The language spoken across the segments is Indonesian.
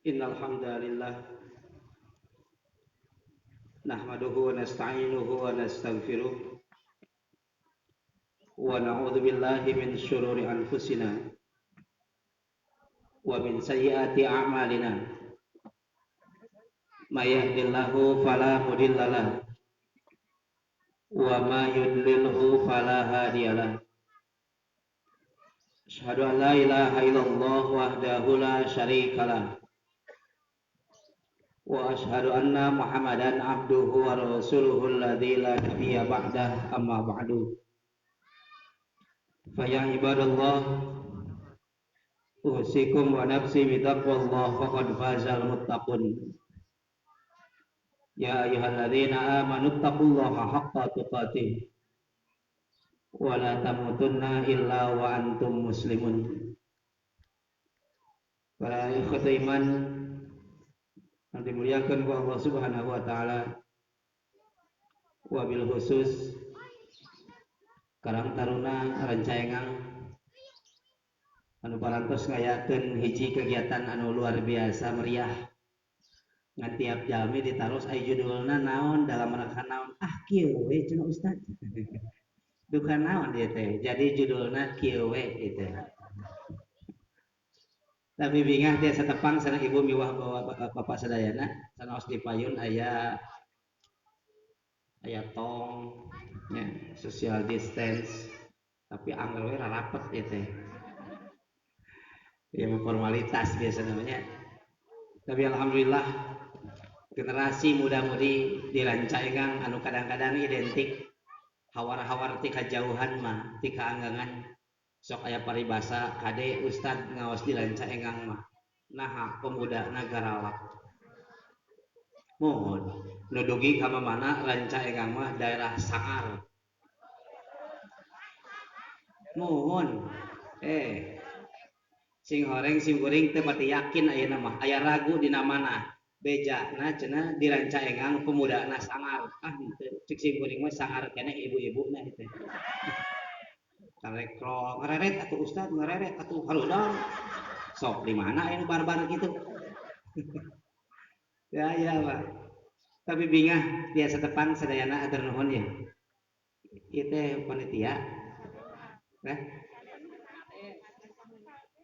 Innal hamdalillah nahmaduhu wa nasta'inuhu wa nastaghfiruh wa na'udzu billahi min syururi anfusina wa min sayyiati a'malina may yahdihillahu fala mudhillalah wa may yudlilhu fala hadiyalah asyhadu an la ilaha illallah wahdahu la syarikalah wa asyhadu anna muhammadan abduhu wa rasuluhu alladzi la nabiyya ba'dah amma ba'du fa ya ibadallah usikum wa nafsi bitaqwallah faqad fazal muttaqun ya ayyuhalladzina amanu taqullaha haqqa tuqatih wa la tamutunna illa wa antum muslimun. Para ikhwati iman yang dimuliakan oleh Allah Subhanahu wa taala, wabil khusus karang taruna rancaengang anu parantos ngayakeun hiji kegiatan anu luar biasa meriah. Ngan tiap jalmi ditaros aya judulna naon dalam rangka naon kieu we cenah ustad. Duka naon ieu teh jadi judulna kieu we gitu. Tapi bingah dia satepang sareng ibu miwah bawa bapak sadayana sanaos dipayun aya tong ya, social distance tapi anggar we rarapet ieu teh. Ya formalitas biasa namanya. Tapi alhamdulillah generasi muda-mudi dirancaengang anu kadang-kadang identik hawar-hawar ti kajauhan mah ti kaanggangan sok aya paribasa kade ustad ngaos dirancaengang mah naha pemuda nagarawak mohon nu dugi ka mana rancaengang mah daerah Sangar mohon sing horeng sing goreng teh pati yakin ayeuna mah aya ragu dina mana bejana cenah dirancaengang pemudana Sangar henteu cik sing goreng mah Sangar keneh ibu-ibuna teh karekrol ngareret atuh ustad ngareret atuh harudang sok di mana aya barbar gitu ya Pak tapi bingah biasa tepang sadayana atur nuhun ya ieu teh panitia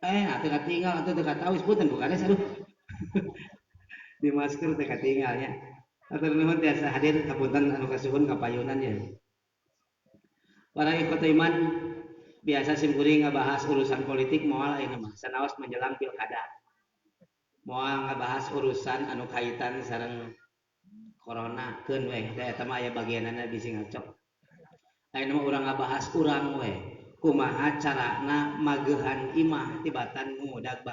atuh katinggal atuh teu katawis punten bukades aduh di masker teh katinggalnya atur nuhun tiasa hadir kapunten anu kasuhun kapayunan ya para ikhwati iman biasa simkuring ngabahas urusan politik moal ayeuna mah sanaos menjelang pilkada moal ngabahas urusan anu kaitan sareng corona keun we da eta mah aya bagianana bisi ngacok ayeuna mah urang ngabahas urang we kumaha carana magehan imah tibatan ngudag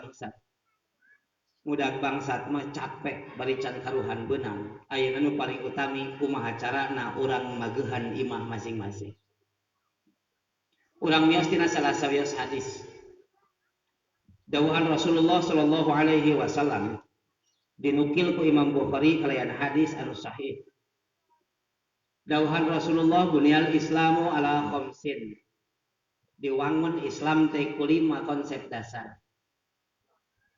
bangsat mah capek bari can karuhan beunang ayeuna nu paling utami kumaha carana urang magehan imah masing-masing. Urang mios tina salah sawios hadis dawuhan Rasulullah sallallahu alaihi wasallam dinukil ku Imam Bukhari kalayan hadis anu sahih. Dawuhan Rasulullah bunyal islamu ala khamsin diwangun Islam teh ku 5 konsep dasar.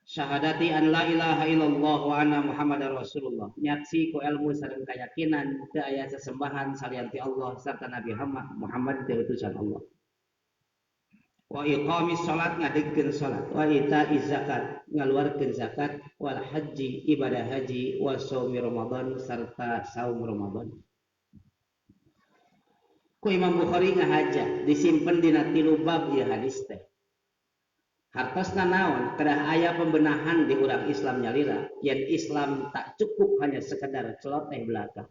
Syahadati an la ilaha illallah wa anna muhammadar rasulullah nyaksi ku ilmu sareng keyakinan teu aya sesembahan salianti Allah sarta Nabi Muhammad teh utusan Allah. Wa iqamis salat ngadegkeun salat wa itaiz zakat ngaluarkeun zakat wal haji ibadah haji wa shaumi ramadan sarta saum ramadan. Ku Imam Bukhari ngahaja disimpen dina 3 bab ieu hadis teh. Hartosna naon kedah aya pembenahan di urang Islam nyalira yen Islam tak cukup hanya sekedar celoteh belaka.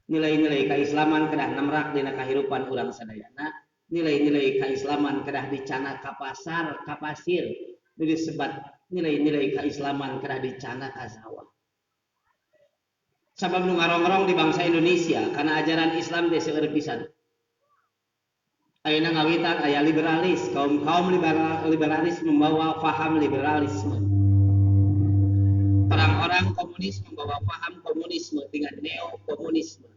Nilai-nilai keislaman kedah nemrak dina kahirupan urang sadayana. Nilai-nilai keislaman kedah dicana ka pasar ka pasir disebat nilai-nilai keislaman kedah dicana ka sawah sabab nu ngarongrong di bangsa Indonesia karena ajaran Islam teh seueur pisan ayeuna ngawitan aya liberalis kaum liberalis membawa paham liberalisme orang-orang komunis membawa paham komunisme dengan neo-komunisme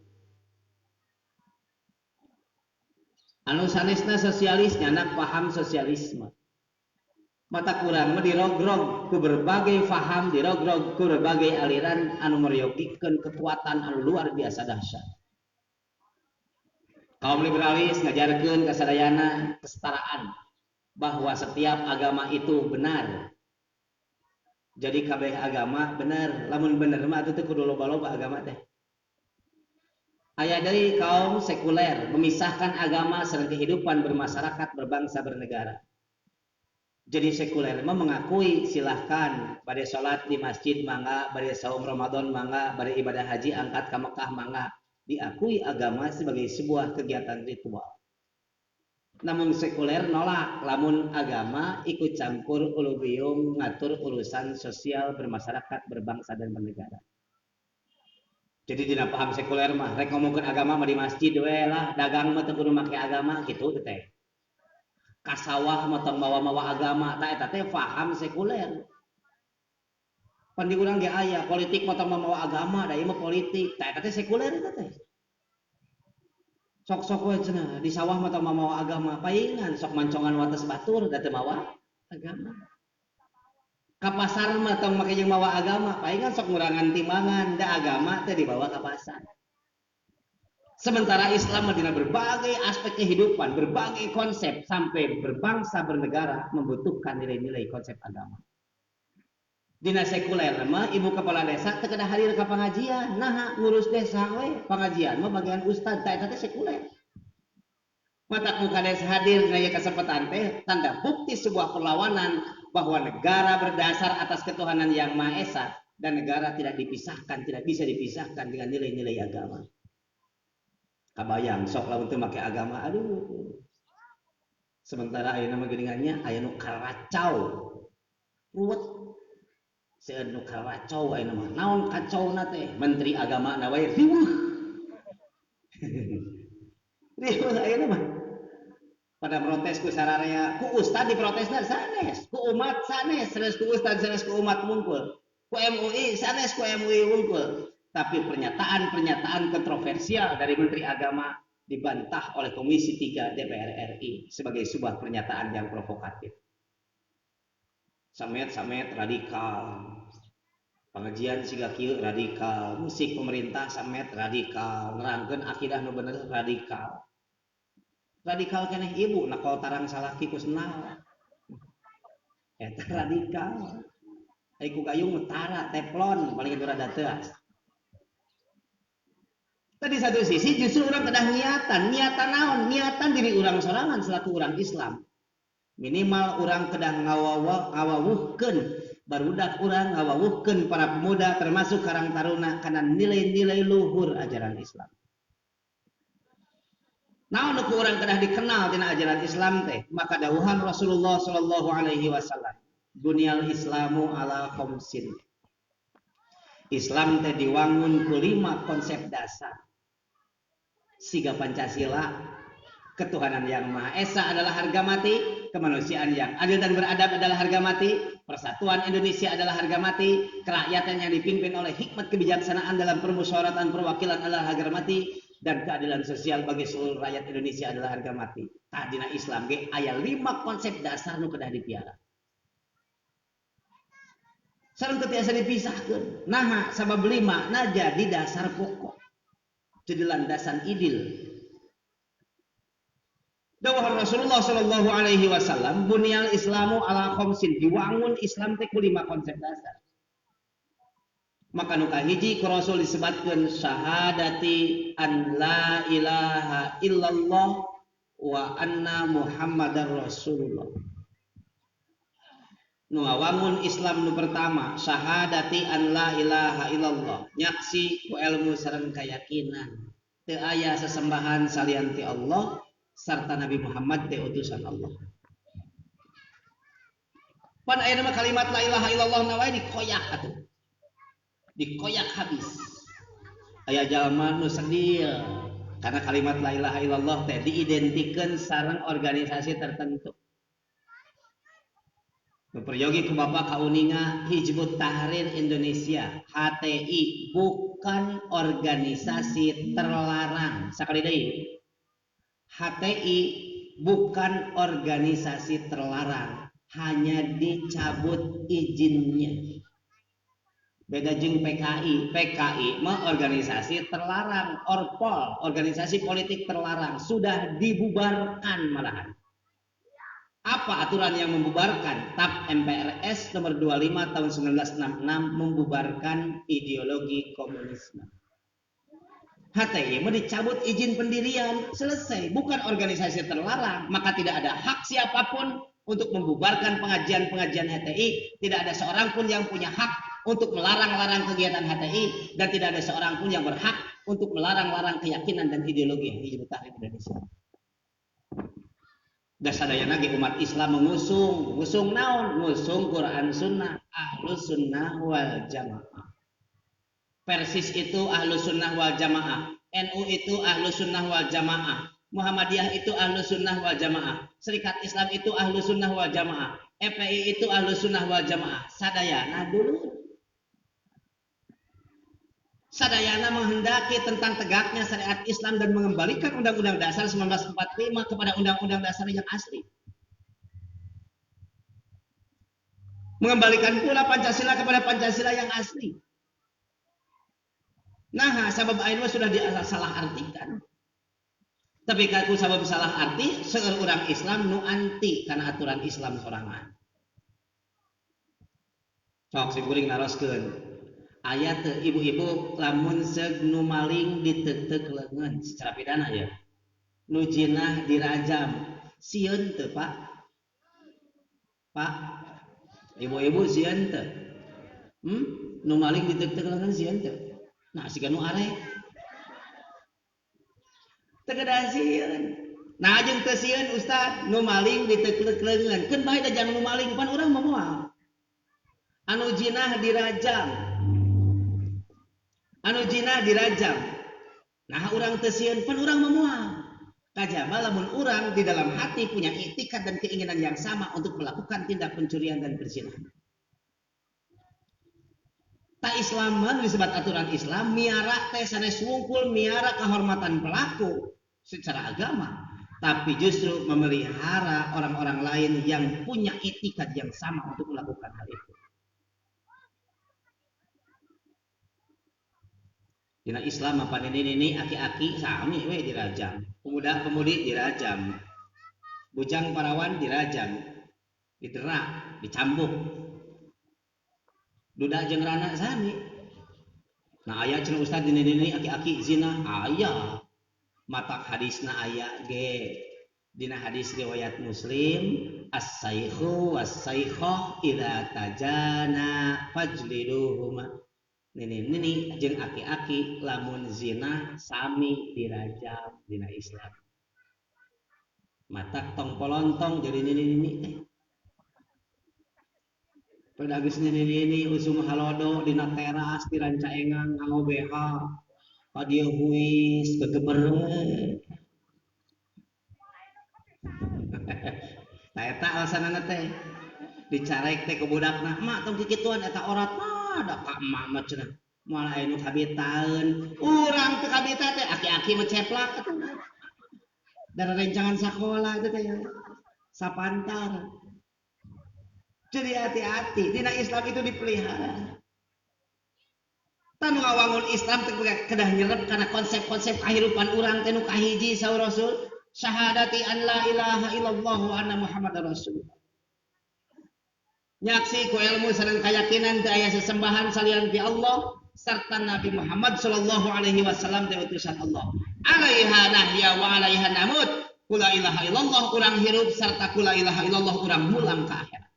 anu sanesna sosialis nyanak paham sosialisme mata kurang mah dirogrog ku berbagai faham, dirogrog ku berbagai aliran anu meryogikeun kekuatan anu luar biasa dahsyat. Kaum liberalis ngajarkeun ka sadayana kesetaraan, bahwa setiap agama itu benar. Jadi kabeh agama benar, lamun bener mah atuh teh kudu loba-loba agama teh. Aya deui kaum sekuler memisahkan agama sareng kehidupan bermasyarakat, berbangsa, bernegara. Jadi sekuler mah mengakui silahkan bade salat di masjid mangga, bade saum Ramadan mangga, bade ibadah haji angkat ke Mekah mangga, diakui agama sebagai sebuah kegiatan ritual. Namun sekuler nolak lamun agama ikut campur ulubium ngatur urusan sosial bermasyarakat, berbangsa dan bernegara. Jadi dina paham sekuler mah rek ngomongkeun agama mah di masjid we lah, dagang mah teu kudu make agama kitu teh. Kasawah motong mawa-mawa agama tak eta teh paham sekuler. Pan di urang ge aya politik motong mawa agama da ieu mah politik tak eta teh sekuler eta teh. Sok-sok we cenah di sawah motong mawa agama paingan sok mancongan wates batur da teu mawa agama. Ka pasar mah tong make jeung mawa agama paingan sok ngurangan timbangan da agama teh dibawa ka pasar. Sementara Islam dina berbagai aspek kehidupan, berbagai konsep sampai berbangsa bernegara membutuhkan nilai-nilai konsep agama. Dina sekuler mah ibu kepala desa teu kedah hadir ka pengajian, nah ngurus desa we, pengajian mah bagian ustad ta eta teh sekuler. Mata muka desa hadir dina kesempatan teh tanda bukti sebuah perlawanan bahwa negara berdasar atas ketuhanan yang Maha Esa dan negara tidak dipisahkan, tidak bisa dipisahkan dengan nilai-nilai agama. Kabayang sok lamun teu make agama aduh. Sementara ayeuna mah geuningannya aya nu karacau. Ruwet. Seueur nu karacau ayeuna mah. Naon kacauna teh? Menteri agama na wae riweuh. Riweuh ayeuna mah. Pada protes ku sararea, ku ustad diprotesna sanes, ku umat sanes, sanes ku ustad, sanes ku umat wungkul. Ku MUI sanes ku MUI wungkul. Tapi pernyataan kontroversial dari Menteri Agama dibantah oleh Komisi 3 DPR RI sebagai sebuah pernyataan yang provokatif. Samet radikal, pengajian siga kieu radikal, musik pemerintah samet radikal, nerangkeun akidah nu bener radikal. Radikal keneh ibu nakol tarang salaki kusnal. Eta radikal. Ai ku gayung metara teflon paling itu rada teuas. Tadi satu sisi justru orang kedah niatan naon? Niatan diri orang sorangan selaku orang Islam. Minimal orang kedah ngawawuhkeun barudak orang ngawawuhkeun para pemuda termasuk karang taruna karena nilai-nilai luhur ajaran Islam. Naon nu orang kedah dikenal dina ajaran Islam teh? Maka dawuhan Rasulullah sallallahu alaihi wasallam, "Bunyal Islamu ala khamsin." Islam teh diwangun ku 5 konsep dasar. Siga Pancasila, ketuhanan yang Maha Esa adalah harga mati, kemanusiaan yang adil dan beradab adalah harga mati, persatuan Indonesia adalah harga mati, kerakyatan yang dipimpin oleh hikmat kebijaksanaan dalam permusyawaratan perwakilan adalah harga mati, dan keadilan sosial bagi seluruh rakyat Indonesia adalah harga mati. Tadina Islam ge aya 5 konsep dasar nu kedah dipiara. Sareng teu tiasa dipisahkeun. Naha sabab 5 na jadi dasar pokok. Jadi landasan idil. Dawuh Rasulullah sallallahu alaihi wasallam, "Bunyal Islamu ala khamsin." Diwangun Islam teh ku 5 konsep dasar. Maka nu kahiji ku Rasul disebutkeun syahadati an la ilaha illallah wa anna Muhammadar Rasulullah. Nu ngawangun Islam nu pertama syahadati an la ilaha illallah, nyaksi ku ilmu sareng keyakinan teu aya sesembahan salian ti Allah sarta Nabi Muhammad teh utusan Allah. Pan ayeuna mah kalimat la ilaha illallah na wae dikoyak atuh. Dikoyak habis. Aya jalma nu sedih karena kalimat la ilaha illallah teh diidentikkeun sareng organisasi tertentu. Berperyogi ku Bapak kauninga Hizbut Tahrir Indonesia HTI bukan organisasi terlarang. Sakali deui. HTI bukan organisasi terlarang. hanya dicabut izinnya. Beda jeung PKI. PKI mah organisasi terlarang, Orpol, organisasi politik terlarang, sudah dibubarkan malahan. Apa aturan yang membubarkan? TAP MPRS nomor 25 tahun 1966 membubarkan ideologi komunisme. HTI mah dicabut izin pendirian, selesai, bukan organisasi terlarang, maka tidak ada hak siapapun untuk membubarkan pengajian-pengajian HTI. Tidak ada seorang pun yang punya hak untuk melarang-larang kegiatan HTI, dan tidak ada seorang pun yang berhak untuk melarang-larang keyakinan dan ideologi Hizbut Tahrir Indonesia. Dasadayana ge umat Islam mengusung naon? Ngusung Quran Sunnah, Ahlus Sunnah wal Jamaah. Persis itu Ahlus Sunnah wal Jamaah, NU itu Ahlus Sunnah wal Jamaah, Muhammadiyah itu Ahlus Sunnah wal Jamaah, Serikat Islam itu Ahlus Sunnah wal Jamaah, FPI itu Ahlus Sunnah wal Jamaah. Sadayana dulu. Sadayana menghendaki tentang tegaknya syariat Islam dan mengembalikan Undang-Undang Dasar 1945 kepada Undang-Undang Dasar yang asli. Mengembalikan pula Pancasila kepada Pancasila yang asli. Nah, sabab ayeuna sudah disalah artikan. Tapi kalau sabab salah arti, seueur urang Islam nu anti karena aturan Islam sorangan. Sok sikuring naroskeun. Ayat ibu-ibu lamun seug nu maling ditetek leungeun secara pidana ya. Nu jinah dirajam. Sieun teu, Pak? Pak, ibu-ibu sieun teu? Nu maling ditetek leungeun sieun teu? Nah, siga nu arek. Teu kada sieun. Nah, jeung teu sieun Ustaz, nu maling ditetek leungeun. Keun bae da jang nu maling pan urang mah moal. Anu jinah dirajam. Anu jinah dirajam. Nah, urang teu sieun pan urang memual. Kajaba lamun urang di dalam hati punya iktikad dan keinginan yang sama untuk melakukan tindak pencurian dan perzinahan. Ta Islam disebut aturan Islam miara teh sanes wungkul miara kehormatan pelaku secara agama, tapi justru memelihara orang-orang lain yang punya iktikad yang sama untuk melakukan hal itu. Dina Islam apa ini aki-aki sami we dirajam, pemuda-pemudi dirajam, bujang parawan dirajam, didera, dicambuk, duda jeung rana sami. Nah aya cenah Ustaz dina aki-aki zina aya, matak hadisna aya ge. Dina hadis riwayat Muslim, as-saikhu was-saikhah idza tajana fajliduhuma. Nini jeung aki-aki lamun zina sami dirajam dina Islam. Matak tong polontong jadi nini pada geus nini usum halodo dina teras di rancaengan nganggo BH ka dieu huis gegeber. Tah eta alasanna teh dicarek teh ke budakna, "Mak tong kikituan eta orat mah ada ka emak mah cenah moal aya nu kabitaeun urang teu kabita teh aki-aki mah ceplak atuh dari rencangan sakola itu teh sapantar." Jadi hati-hati dina Islam itu dipelihara. Tanu ngawangun Islam teh kedah nyerep karena konsep-konsep kehidupan urang teh nu kahiji saur Rasul syahadati an la ilaha illallah wa anna muhammadar rasulullah. Nyaksi ku ilmu sareng keyakinan teu aya sesembahan salian ti Allah serta Nabi Muhammad sallallahu alaihi wasallam teh utusan Allah. Alaiha nahya wa alaiha namut. Kula ilaha illallah urang hirup serta kula ilaha illallah urang mulang ka akhirat.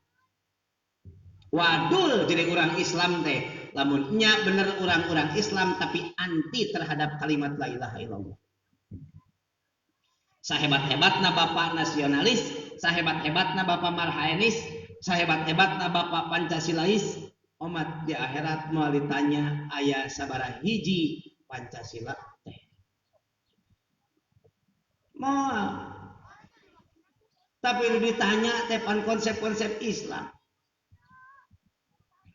Wadul jadi urang Islam teh lamun nya bener urang-urang Islam tapi anti terhadap kalimat la ilaha illallah. Sahebat-hebatna bapak nasionalis, sahebat-hebatna bapak marhaenis, sahebat-hebatna bapak Pancasilais, umat di akhirat mau ditanya aya sabaraha hiji Pancasila teh. Moal. Tapi ditanya teh pan konsep-konsep Islam.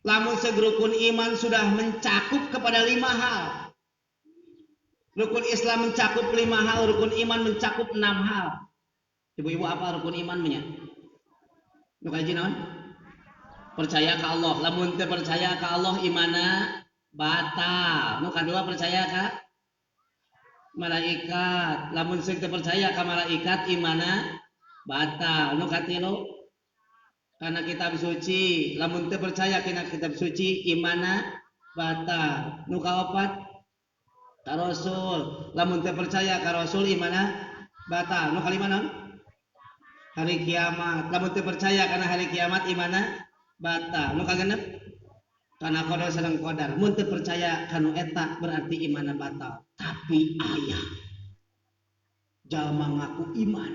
Lamun segrukun iman sudah mencakup kepada 5 hal. Rukun Islam mencakup 5 hal, rukun iman mencakup 6 hal. Ibu-ibu apa rukun iman punya? Nu kaji naon? Percaya ke Allah. Lamun teu percaya ke Allah imana batal. Nu kadua percaya ke malaikat. Lamun sing teu percaya ke malaikat imana batal. Nu katilu karena kitab suci. Lamun teu percaya kana kitab suci imana batal. Nu kaopat ka Rasul. Lamun teu percaya ka Rasul imana batal. Nu kalima naon? Hari kiamat. Lamun teu percaya kana hari kiamat imana batal. Nu kagenep kana qadar sareng qadar. Mun teu percaya kanu eta berarti imana batal. Tapi aya jalma ngaku iman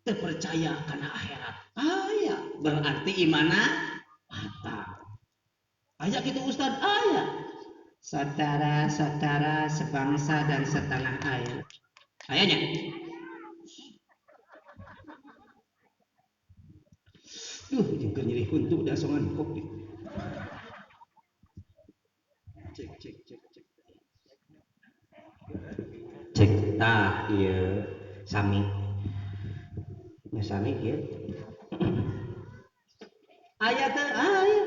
teu percaya kana akhirat. Aya berarti imana batal. Aya kitu Ustaz? Aya. Saudara-saudara sebangsa dan setanah air. Ayanya. Jeung nyeri huntu da songan kopi. Cek tah ieu sami. Ya sami kieu. Aya teh aya.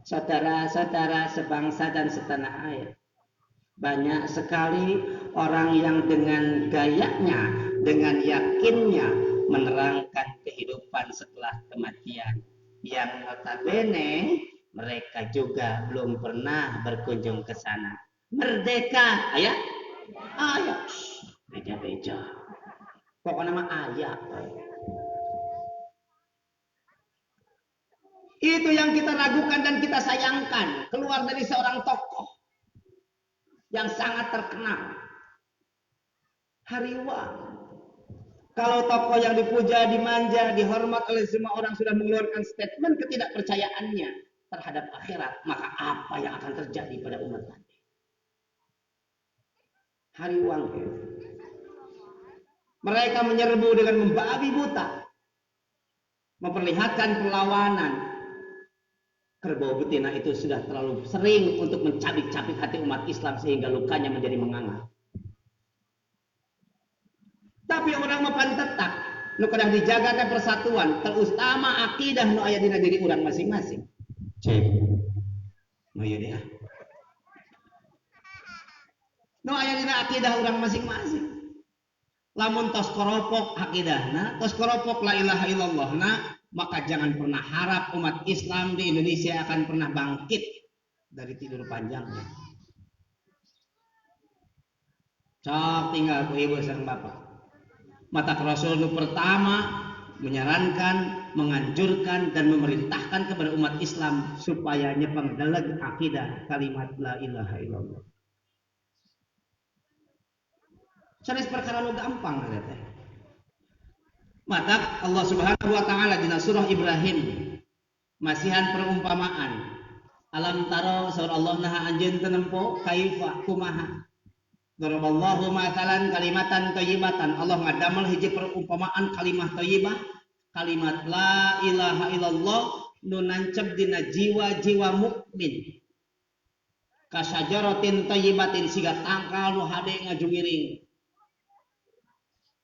Saudara-saudara sebangsa dan setanah air. Banyak sekali orang yang dengan gayanya, dengan yakinnya menerangkan kehidupan setelah kematian. Yang notabene mereka juga belum pernah berkunjung ke sana. Merdeka, ayah? Ayah. Beja-beja. Pokoknya mah ayah. Itu yang kita ragukan dan kita sayangkan. Keluar dari seorang tokoh yang sangat terkenal. Hariwang. Kalau tokoh yang dipuja, dimanja, dihormat oleh semua orang sudah mengeluarkan statement ketidakpercayaannya terhadap akhirat, maka apa yang akan terjadi pada umat nanti? Hariwang. Mereka menyerbu dengan membabi buta, memperlihatkan perlawanan. Kerbau betina itu sudah terlalu sering untuk mencabik-cabik hati umat Islam sehingga lukanya menjadi menganga. Tapi orang mapan tetap, nu kedah dijaga ke persatuan, terutama akidah nu aya dina diri urang masing-masing. Cek. Nu aya dia. Nu aya dina akidah urang masing-masing. Lamun tos koropok akidahna, tos koropok la ilaha illallahna, maka jangan pernah harap umat Islam di Indonesia akan pernah bangkit dari tidur panjangnya. Cok tinggal ku ibu sareng bapak. Mata Rasul pertama menyarankan, menganjurkan dan memerintahkan kepada umat Islam supaya nyepeng dalag akidah kalimat la ilaha illallah. Sanes perkara nu gampang teh. Mata Allah Subhanahu wa taala di surah Ibrahim masihan perumpamaan. Alam taro surah Allah naha anjeun teu nempo kaifa kumaha. Daraballahu matalan kalimatan thayyibatan. Allah ngadamel hiji perumpamaan kalimat thayyibah, kalimat la ilaha illallah nu nancep dina jiwa-jiwa mukmin. Kasajaratin thayyibatin siga tangkal nu hade ngajungiring.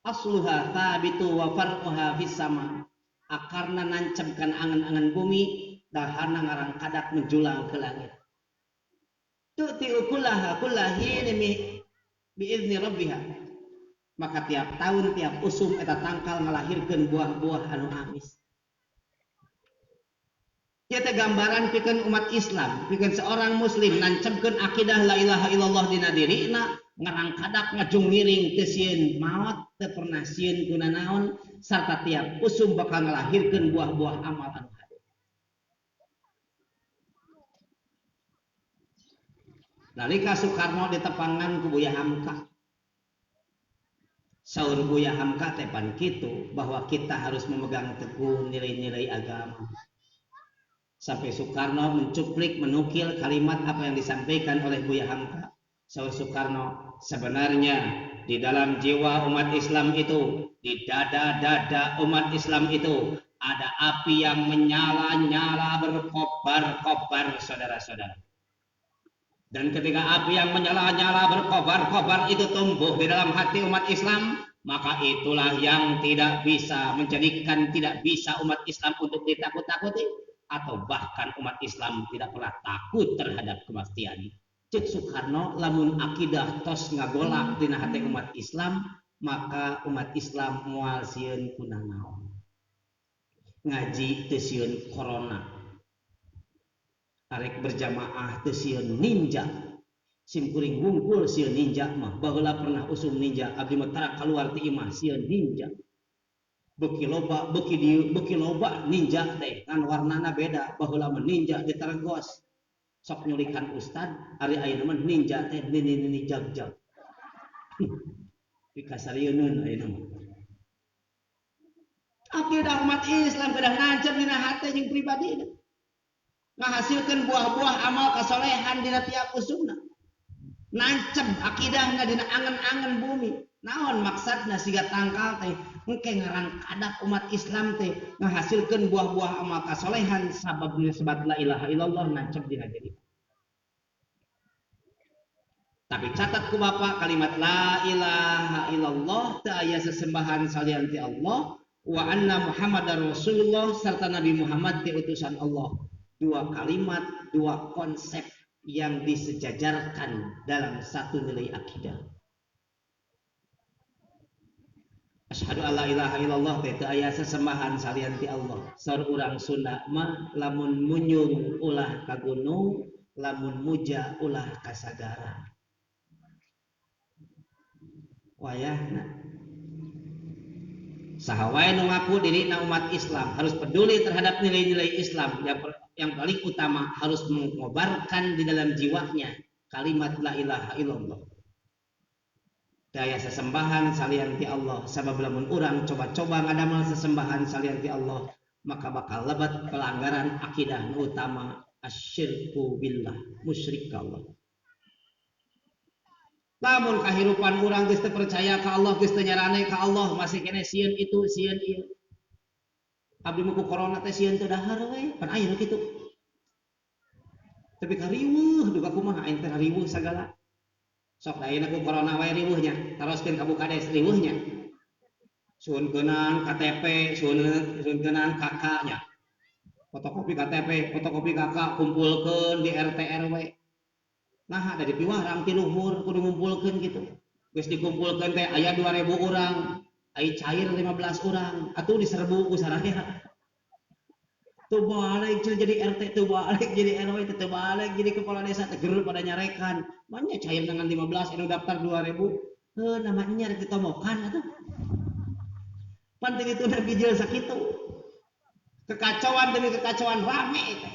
Asluha thabitu wa far'uha fis sama. Akarna nancepkan angan-angan bumi, daharna ngarang kadak menjulang ke langit. Tu'ti ukulaha kullahin biizni rabbiha. Maka tiap tahun tiap usum eta tangkal ngalahirkeun buah-buah anu amis. Ieu teh gambaran pikeun umat Islam, pikeun seorang muslim nancepkeun akidah la ilaha illallah dina dirina, ngarang kadak ngajung miring teu sieun maot, teu pernah sieun kunanaon, sarta tiap usum bakal ngalahirkeun buah-buah amal anu hade. Nalika Soekarno ditepangan ku Buya Hamka. Saur Buya Hamka tepan kitu bahwa kita harus memegang teguh nilai-nilai agama. Sampai Soekarno mencuplik, menukil kalimat apa yang disampaikan oleh Buya Hamka. Saur Soekarno, sebenarnya di dalam jiwa umat Islam itu, di dada-dada umat Islam itu, ada api yang menyala-nyala berkobar-kobar saudara-saudara. Dan ketika api yang menyala-nyala berkobar-kobar itu tumbuh di dalam hati umat Islam, maka itulah yang tidak bisa menjadikan tidak bisa umat Islam untuk ditakut-takuti, atau bahkan umat Islam tidak pernah takut terhadap kematian. Cek Soekarno, lamun akidah tos ngagolak dina hati umat Islam, maka umat Islam moal sieun kunanaon. Ngaji teu sieun corona. Arek berjamaah teu sieun ninja. Simkuring ngumpul sieun ninja mah. Baheula pernah usum ninja, abdi mah tara kaluar ti imah sieun ninja. Beuki loba ninja teh kan warnana beda. Baheula mah ninja di Tergos. Sok nyulikan ustad, ari ayeuna mah ninja teh nini jag-jag. Dikasarieun ayeuna mah. Akidah umat Islam kadang ngancam dina hate jeung pribadi. Menghasilkan buah-buah amal kesolehan dina tiap usumna. Nancep akidahna dina angan-angan bumi. Naon maksudna siga tangkal teh engke ngaran kadak umat Islam teh menghasilkan buah-buah amal kesolehan sababna sebat la ilaha illallah nancep dina diri. Tapi catat ku Bapak, kalimat la ilaha illallah teu aya sesembahan salian ti Allah wa anna Muhammadar Rasulullah serta Nabi Muhammad ti utusan Allah. Dua kalimat, dua konsep yang disejajarkan dalam satu nilai akidah. Asyhadu alla ilaha illallah teh teu aya sesembahan salian ti Allah. Saur urang Sunda mah lamun munyung ulah ka gunung, lamun muja ulah ka sagara. Wayahna saha wae nu ngaku dirina umat Islam harus peduli terhadap nilai-nilai Islam. Yang paling utama harus mengobarkan di dalam jiwanya kalimat la ilaha illallah. Daya sesembahan salian ti Allah, sabab lamun urang coba-coba ngadamel sesembahan salian ti Allah, maka bakal lebat pelanggaran akidah nu utama, asyirku billah, musyrik ka Allah. Lamun kahirupan urang geus teu percaya ka Allah, geus teu nyarane ka Allah, masih kene sieun itu, sieun ieu. Abdi mah ku corona teh sieun teu dahar we, pan aya nu kitu. Tapi kariweuh duka kumaha aing teh riweuh sagala. Sok da ayeuna ku corona wae riweuhnya, taroskeun ka Bukades riweuhnya. Suunkeunaan KTP, suunkeunaan kakaknya. Fotokopi KTP, fotokopi kakak kumpulkeun di RT RW. Nah ada di piwarang ti luhur kudu ngumpulkeun gitu. Geus dikumpulkeun teh aya 2000 urang, ai cair 15 urang, atuh diserbu ku saraya. Tuh balik jadi RT, tuh balik jadi RW, tuh balik jadi kepala desa, teger pada nyarekan. Mana cair dengan 15, anu daftar 2000, namanya rek ditomokan atuh. Panting itu nabi jeul sakitu. Kekacauan demi kekacauan rame teh.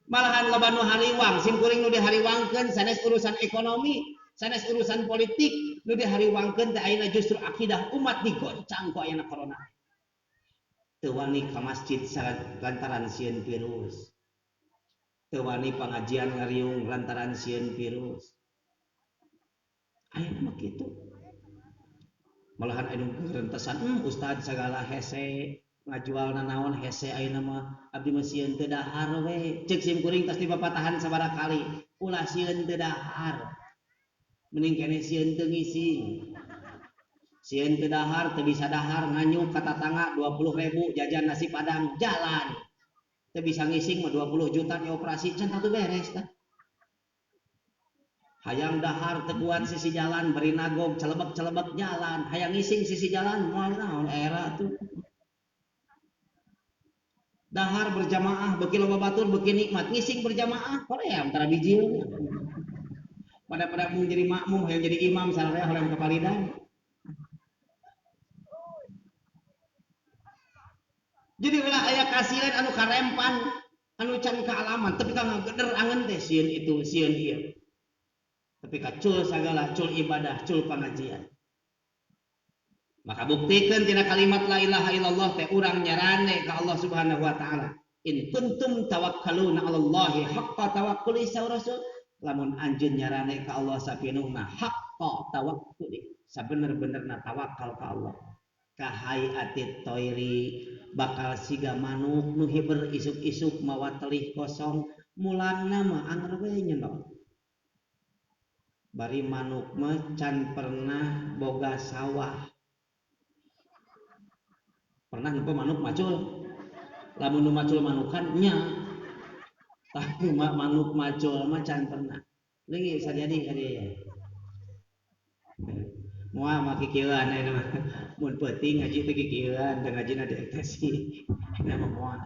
Malahan loba nu hariwang, simkuring nu dihariwangkeun sanes urusan ekonomi, sanes urusan politik, nu dihariwangkeun teh ayeuna justru akidah umat digoncang ku ayeuna corona. Teu wani ka masjid lantaran sieun virus. Teu wani pangajian ngariung lantaran sieun virus. Ayeuna mah kitu. Malahan anu gerentesan ustad sagala hese ngajual nanaon hese ayeuna mah abdi mah sieun teu dahar we. Ceuk simkuring pasti papatahan sabaraha kali. Ulah sieun teu dahar. Mending kene sieun teu ngising. Sieun teu dahar teu bisa dahar nganyuk ka tatangga 20.000 jajan nasi padang jalan. Teu bisa ngising mah 20 juta dioperasi can tatu beres tah. Hayang dahar teu kuat sisi jalan beri nagog celebek-celebek jalan. Hayang ngising sisi jalan moal naon era tuh. Dahar berjamaah beuki loba batur beuki nikmat, ngising berjamaah korea antara biji pada mung jadi makmum yang jadi imam sararea hoream kapalidan. Jadi ulah aya kasihan anu karempan anu can kaalaman tapi kang ngageder angen teh sieun itu sieun ieu. Tapi kacul sagala cul ibadah cul pengajian. Maka buktikan tina kalimat la ilaha illallah teh urang nyarane ka Allah Subhanahu wa taala. In kuntum tawakkaluna 'alallahi haqqa tawakkuli sa rasul. Lamun anjeun nyarane ka Allah sapinuhna haqqa tawakkuli. Sabener-benerna tawakal ka Allah. Kahai toiri bakal siga manuk nu hiber isuk-isuk mawa telih kosong mulangna mah anger we nyendok bari manuk mah can pernah boga sawah pernah nempo manuk macul lamun nu macul manukan nya tapi manuk macul mah can pernah lagi sajadi kali ya moal mah kikieuan aya mah mun peuting ngaji teh kikieuan da ngajina deteksi nama moal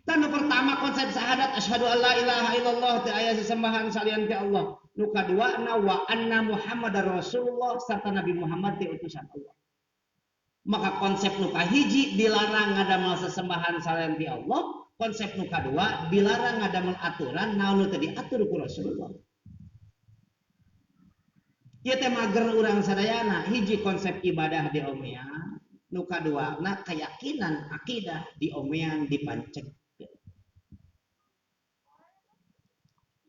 tanu pertama konsep syahadat asyhadu alla ilaha illallah teu aya sesembahan salian ti Allah nu kadua na wa anna muhammadar rasulullah sarta nabi Muhammad ti utusan Allah maka konsep nu kahiji dilarang ngadamel sesembahan salian ti Allah konsep nu kadua dilarang ngadamel aturan naon nu teu diatur ku Rasulullah ieu teh mager urang sadayana hiji konsep ibadah diomean nu kadua na keyakinan akidah diomean dipancek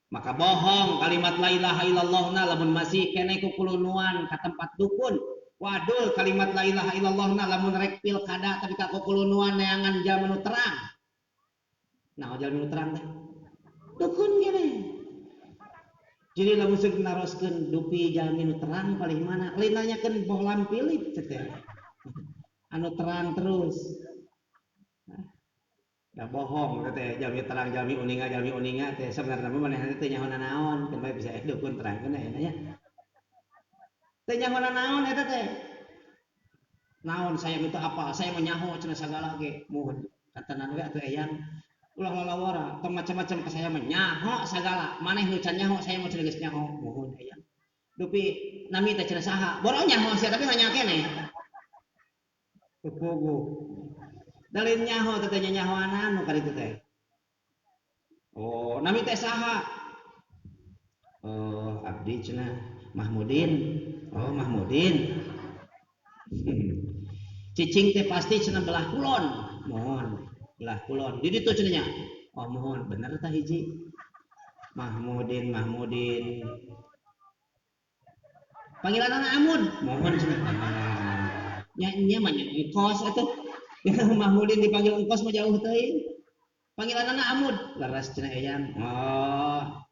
maka bohong kalimat la ilaha illallah na lamun masih kene ku kulunuan ka tempat dukun wadul kalimat la ilaha illallah na lamun rek pilkada tapi ka kulunuan neangan jam nu terang nah jam nu terang teh dukun gini jadi lamun seuk naroskeun dupi jam nu terang paling mana lain nanyakeun boh lampilip teh anu terang terus ya bohong teh jami terang jami uninga teh sebenarnya mah manehna teh nyaho naon kan bae bisa dukun terangkeun nya teh nyaho naon eta teh naon saya minta apa saya menyaho cenah sagala ge muhun katanan we atuh eyang ulah lalawara tong macam-macam ka saya menyaho sagala maneh nu can nyaho saya mau cenah geus nyaho muhun eyang dupi nami teh cenah saha boro nyaho sia tapi nanya keneh pupugu dalin nyaho teh nyahoanan nu kaditu teh oh nami teh saha oh abdi cenah Mahmudin oh Mahmudin cicing teh pasti cenah belah kulon mohon belah kulon di ditu cenah oh mohon bener tah hiji Mahmudin panggilanna Amud mohon cenah nya nya mah engkos atuh Mahmudin dipanggil engkos mah jauh teuing panggilanna Amud laras cenah eyang oh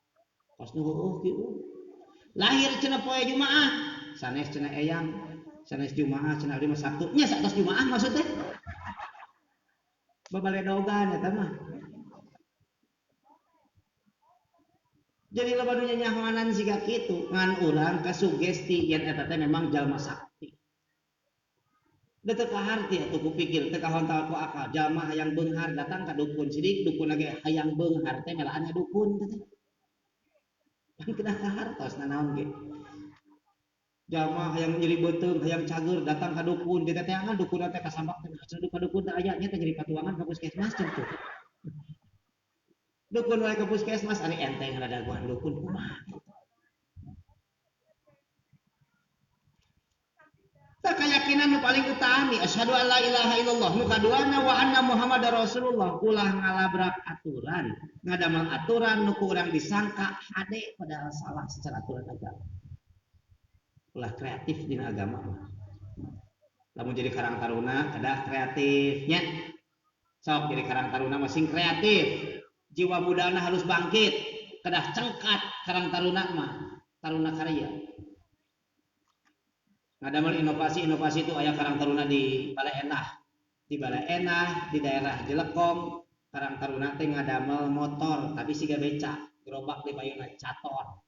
kos nu kieu lahir cenah poe Jumaah sanes cenah eyang sanes Jumaah cenah abdi mah Sabtu nya satos Jumaah maksud teh babaledogan eta mah jadi loba nu nyahoanan siga kitu ngan urang kasugesti yen eta teh memang jalma sakti da teu kaharti atuh kupikir teu kahontal ku akal jalma hayang beunghar datang ka dukun sidik dukun lagi hayang beunghar teh melaannya dukun teh pan kedah kahartos nanaon ge jalma hayang nyeri beuteung hayang cager datang ka dukun diteteangan dukun teh kasambak teh ka dukun teh aya nya teh nyeri patuangan ka puskesmas cenah tuh dukun wae ka puskesmas ari enteng radaguan dukun kumaha tak keyakinan nu paling utami asyhadu alla ilaha illallah nu kaduana wa anna muhammadar rasulullah ulah ngalabrak aturan ngadamel aturan nu urang disangka hade padahal salah secara aturan agama ulah kreatif dina agama lamun jadi karang taruna kedah kreatifnya sok jadi karang taruna masing kreatif jiwa mudana harus bangkit kedah cengkat karang taruna mah taruna karya ngadamel inovasi itu aya karang taruna di Balai Enah di daerah Jelekong karang taruna teh ngadamel motor tapi siga beca gerobak di payuna cator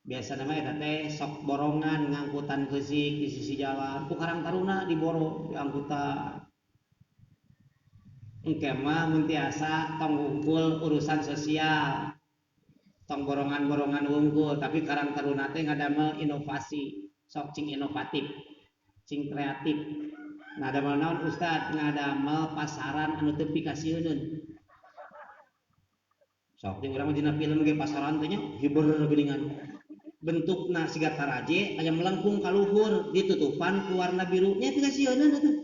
biasa namanya teh sok borongan ngangkutan geusik di sisi jalan ku karang taruna diboro diangkutan engke mah mun tiasa tong unggul urusan sosial tong borongan-borongan unggul tapi karang taruna teh ngadamel inovasi sok cing inovatif cing kreatif ngadamel naon ustad ngadamel pasaran anu teu pikasieun sok di urang dina film ge pasaran teh nya hiber geuningan bentukna siga taraje aya melengkung ka luhur ditutupan ku warna biru nya pikasieun atuh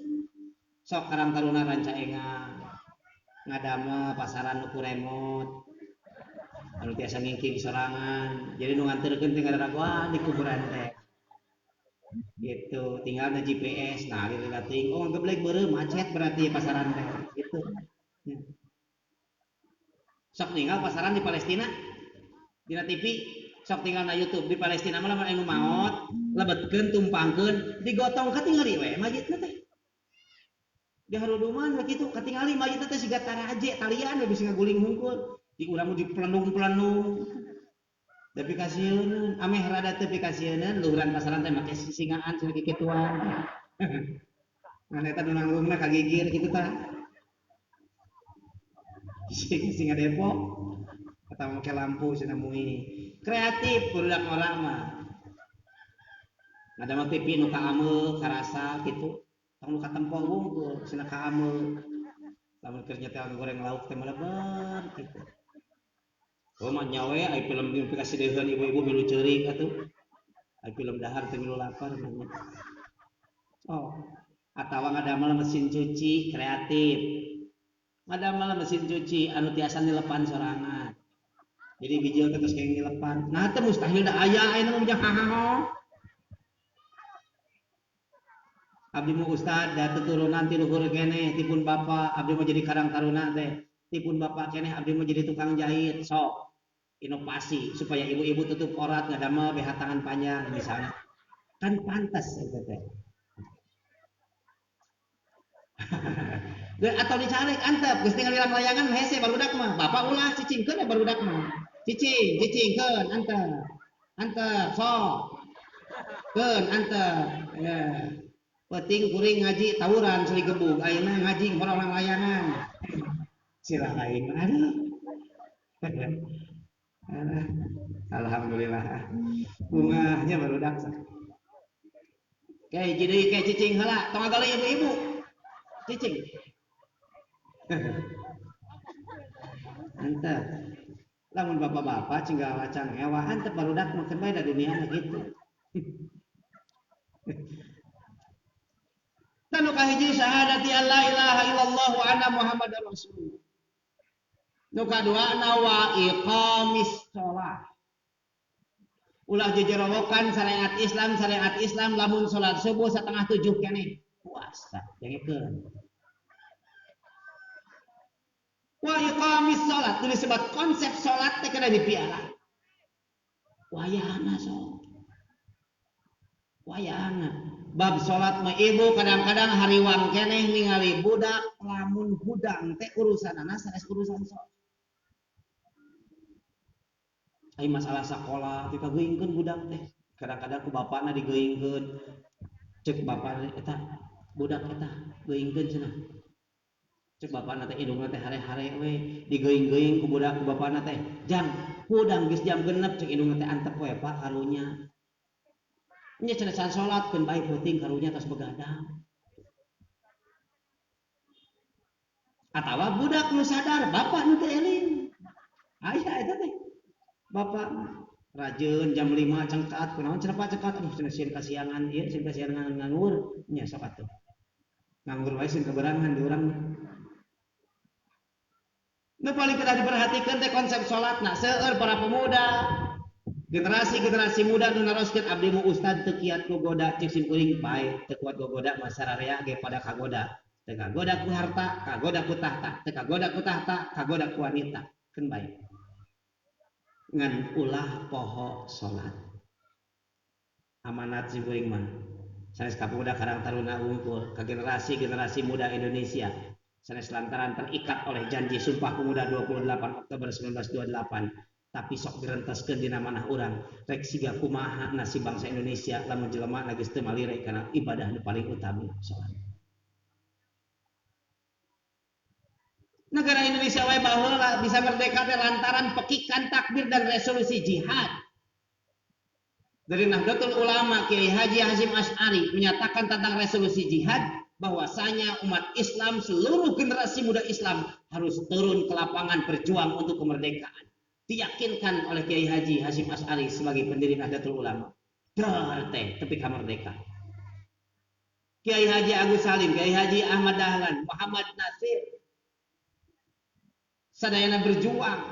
sok karang taruna rancaengan ngadamel pasaran nu ku remote anu tiasa ngingking sorangan jadi nu nganterkeun teh ngaraguan di kuburan teh gitu tinggal ada GPS nah gitu ting oh geblek beureum macet berarti ya pasaran teh gitu ya. Sok tinggal pasaran di Palestina dina TV sok tinggal na YouTube di Palestina mah lamun anu maot lebetkeun tumpangkeun digotong katingali we majitna teh di haruduman begitu katingali majitna teh siga taraje talian we bisa ngaguling hungkul di urang di pelenung-pelenung tapi kasieun ameh rada teu pikasieun luhuran pasaran teh make sisingaan cenah kikituan nah eta nu nanggungna kagigir kitu tah singa Depok kata make lampu cenah mui kreatif budak orang mah ada mah TV nu kaameu karasa kitu tong nu katempo wungkul cenah kaameu lamun keur nyetel goreng lauk teh malebar kitu oh mah nyawe ai film dipikasi deui ibu-ibu milu ceurik atuh ai film dahar teh milu lapar namanya oh atawa ngadamel mesin cuci kreatif ngadamel mesin cuci anu tiasa nilepan sorangan jadi bijil terus kayak nilepan nah teh mustahil da aya anu mah hahaha abdi mu ustad da tuturunan ti luhur keneh tipun bapak abdi mau jadi karang taruna teh tipun bapak keneh abdi mau jadi tukang jahit sok inovasi supaya ibu-ibu tutup aurat ngadamel beha tangan panjang misalnya kan pantas itu teh atau dicari antep geus tinggal di layangan hese barudak mah bapak ulah cicingkeun barudak mah cicingkeun antep sok keun antep ya penting kuring ngaji tawuran suli gebug ayeuna ngaji orang layangan sila lain aduh alhamdulillah bungahnya barudak kayak jadi kayak cicing heula tong agak ibu-ibu cicing antep lamun bapak-bapak cinggal wacan ewa antep barudak makan bae da dunia gitu tanu kahiji syahadati alla ilaha illallah wa anna muhammadar rasulullah nu kadua wa iqamis shalah ulah jejerowokan syariat Islam lamun salat subuh 6:30 keneh puasa dengekeun wa iqamis shalah teu disebut konsep salat teh kada dipiara wayahna so wayahna bab salat mah ibu kadang-kadang hariwang keneh ningali budak lamun hudang teh urusanana sanes urusan salat ai masalah sekolah tika geuingkeun budak teh kadang-kadang ku bapana digeuingkeun cek bapak eta budak eta geuingkeun cenah cek bapana teh indungna teh hare-hare we digeuing-geuing ku budak ku bapana teh jang hudang geus jam 6 cek indungna teh antep we Pak karunya nya cenah can salat keun bae peuting karunya tos begadang atawa budak nu sadar bapak nu teh eling aya eta teh bapak rajin jam 5 cengkat kunaon cenah Pak cengkat aduh cenah sieun kasiangan ieu sieun kasiangan nganggur nya sok atuh nganggur wae sieun keberangan di urang nu paling kita diperhatikan teh konsep salatna seueur para pemuda generasi muda nu naroskeun abdi mu ustad teu kiat gogoda cek sim kuring bae teu kuat gogoda mah sararea ge pada kagoda teu kagoda ku harta kagoda ku tahta teu kagoda ku tahta kagoda ku wanita keun bae ngan ulah poho salat amanat si kuring mah sanes kapemuda karang taruna unggul ka generasi muda Indonesia sanes lantaran terikat oleh janji Sumpah Pemuda 28 Oktober 1928 tapi sok direnteskeun dina manah urang rek siga kumaha nasib bangsa Indonesia lamun jelema geus teu malire kana ibadah nu paling utami salat negara Indonesia wae baheula bisa merdeka teh lantaran pekikan takbir dan resolusi jihad. Dari Nahdlatul Ulama Kiai Haji Hasyim Asy'ari menyatakan tentang resolusi jihad bahwasanya umat Islam seluruh generasi muda Islam harus turun ke lapangan berjuang untuk kemerdekaan. Diyakinkan oleh Kiai Haji Hasyim Asy'ari sebagai pendiri Nahdlatul Ulama. Dar teh tepi ka merdeka. Kiai Haji Agus Salim, Kiai Haji Ahmad Dahlan, Muhammad Nasir sadayana berjuang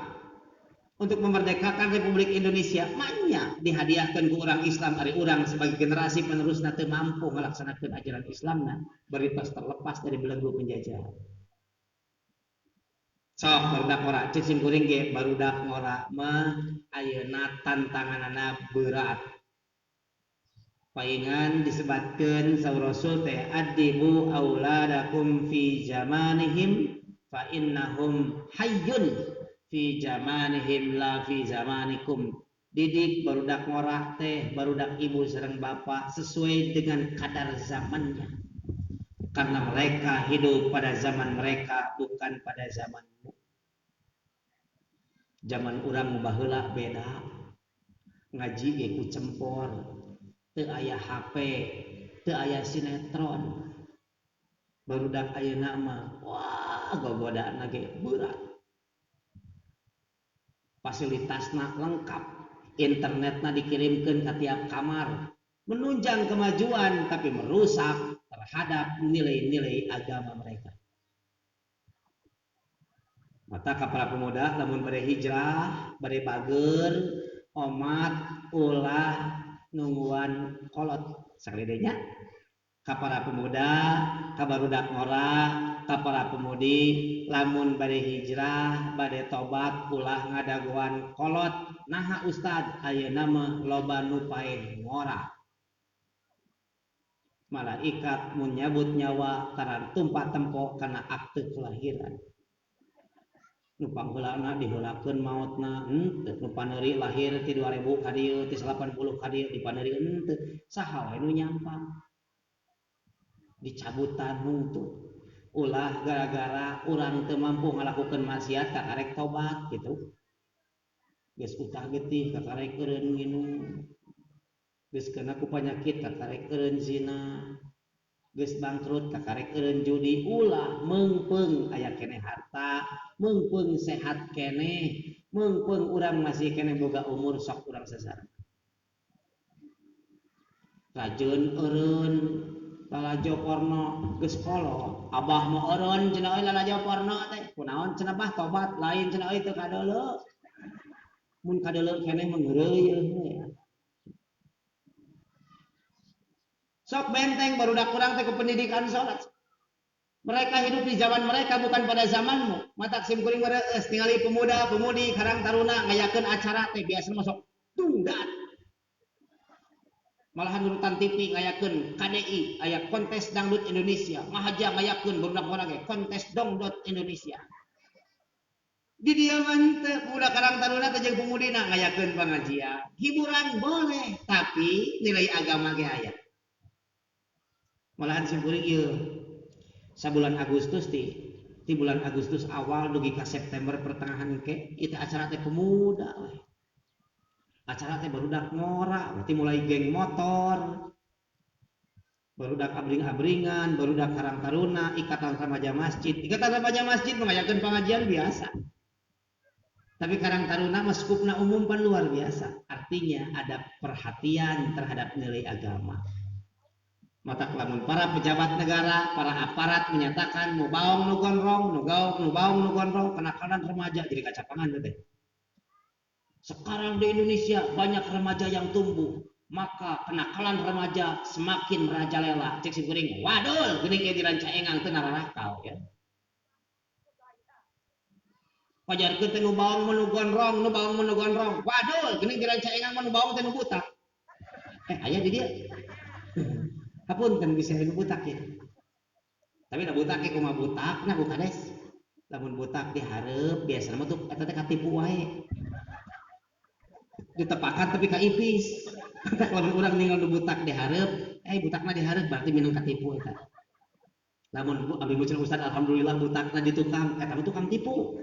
untuk memerdekakan Republik Indonesia manya dihadiahkan ke orang Islam ari orang sebagai generasi penerus teu mampu melaksanakan ajaran Islamna bari tos terlepas dari belenggu penjajah. Sok barudak ngora cek sim kuring ge barudak ngora mah ayeuna tantanganana berat. Paingan disebutkeun saur Rasul teh adibu auladakum fi zamanihim fa innahum hayyun fi zamanihim la fi zamanikum. Didik barudak ngora teh barudak ibu sareng bapak sesuai dengan kadar zamannya. Karena mereka hidup pada zaman mereka bukan pada zamanmu. Zaman urang baheula beda. Ngaji ge ku cempor, teu aya HP, teu aya sinetron. Barudak ayeuna mah wah gogodaana ge berat. Fasilitasna lengkap, internetna dikirimkeun ka tiap kamar, menunjang kemajuan tapi merusak terhadap nilai-nilai agama mereka. Mata ka para pemuda lamun bade hijrah, bade bager, omat, ulah, nungguan kolot saklidenya. Ka para pemuda, ka barudak ngora, ka para pemudi, lamun bade hijrah, bade tobat, ulah ngadaguan kolot. Naha ustad, ayeuna mah loba nu paeh ngora. Malaikat menyabut nyawa karena tumpah tempo karena akte kelahiran. Nu pangheulana diheulakeun mautna henteu, nu paneuri lahir ti 2000 ka dieu, ti 80 ka dieu dipaneuri henteu, saha wae nu nyampang. Dicabutan hungtu. Ulah gara-gara urang teu mampu ngalakukeun maksiat kakarek tobat gitu. Geus utah getih kakarek eureun nginum. Geus kena ku panyakit kakarek eureun zina. Geus bangkrut kakarek eureun judi. Ulah meungpeung aya keneh harta, meungpeung sehat keneh, meungpeung urang masih keneh boga umur sok urang sasarana. Rajin eureun lalajo porno geus kolot. Abah mah eureun cenah euy lalajo porno teh. Kunaon cenah bah tobat lain cenah euy teu kadeuleu. Mun kadeuleu keneh mengeureuy ya. Sok benteng barudak urang teh ke pendidikan salat. Mereka hidup di zaman mereka bukan pada zamanmu. Matak sim kuring bereus ningali pemuda-pemudi karang taruna ngayakeun acara teh biasa masuk tunggat. Malahan urutan TV ngayakeun KDI aya kontes dangdut Indonesia. Mahaja ngayakeun barudak urang ge kontes dangdut Indonesia. Di dieu mah teu pemuda karang taruna teh jeung pemudina ngayakeun pangajian. Hiburan boleh, tapi nilai agama ge aya. Malahan sim kuring ieu sabulan Agustus ti bulan Agustus awal dugi ka September pertengahan ke itu acara teh pemuda we. Acara teh barudak ngora, berarti mulai geng motor. Barudak abring-abringan, barudak karang taruna, ikatan remaja masjid. Ikatan remaja masjid mengayakeun pengajian biasa. Tapi karang taruna mah skupna umum pan luar biasa. Artinya ada perhatian terhadap nilai agama. Mata lamun para pejabat negara, para aparat menyatakan nu baong nu gondrong, nu baong nu gondrong, kenakalan remaja jadi kacapangan teh. Sekarang di Indonesia banyak remaja yang tumbuh, maka kenakalan remaja semakin merajalela. Cek si kuring, waduh, geuning ge dirancaengan teu nararakal ya. Pajarkeun teh nu baong nu gondrong, nu baong nu gondrong. Waduh, geuning dirancaengan nu baong teh nu butak. Aya di dieu. Hapunten bisa nu butak ya. Tapi da butak ge kumaha butak, nah bukades. Lamun butak dihareup biasana mah tuh eta teh katipu wae. Ditepakan tapi ka ipis. Lamun urang ninggal nu butak dihareup, butakna dihareup berarti minang katipu eta. Lamun abdi mucul ustad alhamdulillah butakna di tukang, eta mah tukang tipu.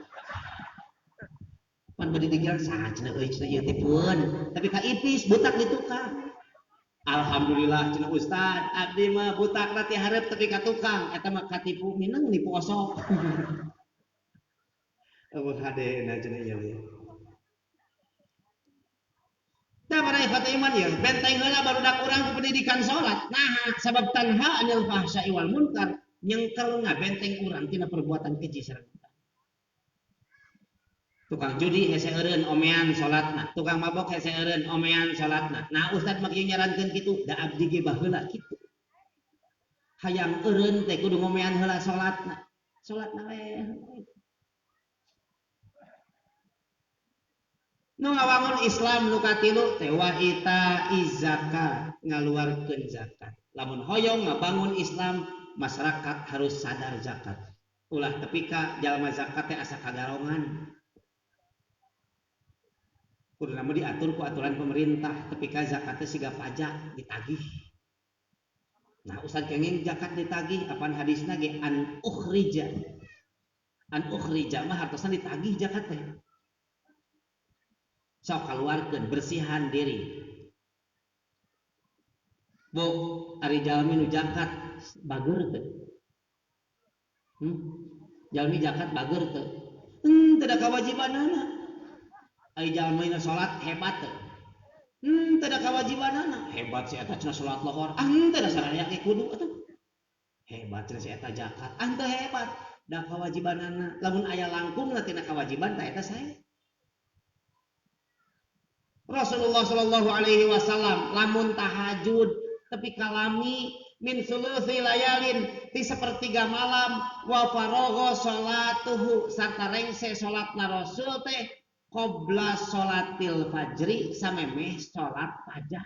Pan bade digiran saha cenah euy cenah ieu tipueun, tapi ka ipis butak di tukang. Alhamdulillah cenah ustad abdi mah butakna ti hareup tapi ka tukang eta mah katipu minang nipu osok. Eueuh hadena cenah ieu. Da para ikhwat iman ya benteng heula barudak urang ku pendidikan salat. Nah sabab tanha anil fahsya'i wal munkar nyengkel ngabenteng urang tina perbuatan keji sareng. tukang judi hese eureun omean salatna, tukang mabok hese eureun omean salatna. Nah ustad mah kieu nyarankeun kitu, da abdi ge baheula kitu. Hayang eureun teh kudu ngomean heula salatna. Salatna we. Nu ngawangun Islam nu katilu teh wa ita izaka ngaluarkeun zakat. Lamun hoyong ngabangun Islam, masyarakat harus sadar zakat. Ulah tepika jalma zakat teh asa kagarongan. Kudu nama diatur ku aturan pemerintah, tepika zakat teh siga pajak ditagih. Nah ustad kenging zakat ditagih, apaan hadisna ge an ukhrija. An ukhrija mah hartosna ditagih zakat teh. Sok kaluarkeun bersihan diri. Bu, ari jalmi nu zakat bageur teu? Jalmi zakat bageur teu? Teu da kawajibanana. Ai jalmi nu salat hebat teu? Teu da kawajibanana. Hebat si eta cenah salat lohor. Teu da saraya ge kudu atuh. Hebat cenah si eta zakat. Teu hebat da kawajibanana. Lamun aya langkung tina kawajiban tah eta sae. Rasulullah sallallahu alaihi wasallam lamun tahajud tapi kalami min sulusi layalin ti sepertiga malam wa faragha salatuhu sarta rengse salatna Rasul teh qabla salatil fajri samemeh salat fajar.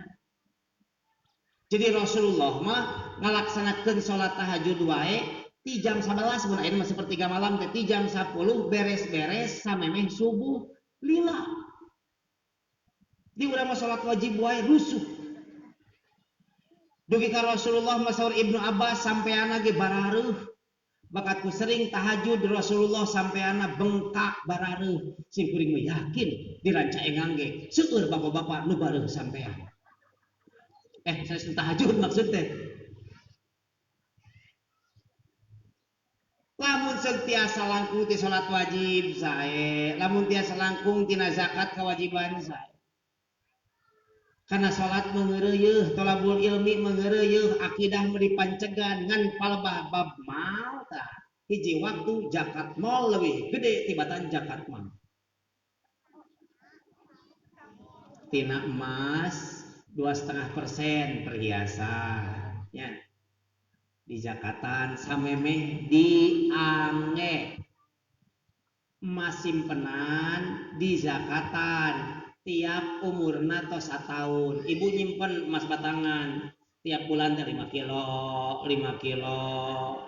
Jadi Rasulullah mah ngalaksanakeun salat tahajud wae ti jam 11 mun ayeuna mah sepertiga malam teh ti jam 10 beres-beres samemeh subuh lila. Di urang mah salat wajib wae rusuh. Dugi ka Rasulullah masaur Ibnu Abbas sampeana ge barareuh. Bakat ku sering tahajud Rasulullah sampeana bengkak barareuh. Sing kuring mah yakin diranca engang ge seueur bapak-bapak nu bareuh sampean. Saya tahajud maksud teh. Lamun tiasa langkung ti salat wajib sae, lamun tiasa langkung tina zakat kewajiban sae. Karena salat mengeureuh, tolabul ilmi mengeureuh, akidah dipancegan ngan palebah bab mal tah. Hiji waktu zakat mal leuwih gede tibatan zakat mal. Tina emas 2,5% perhiasan ya. Di zakatan samemeh diangge. Emas simpenan di zakatan tiap umurna tos 1 tahun. Ibu nyimpen emas batangan tiap bulan dari 5 kilo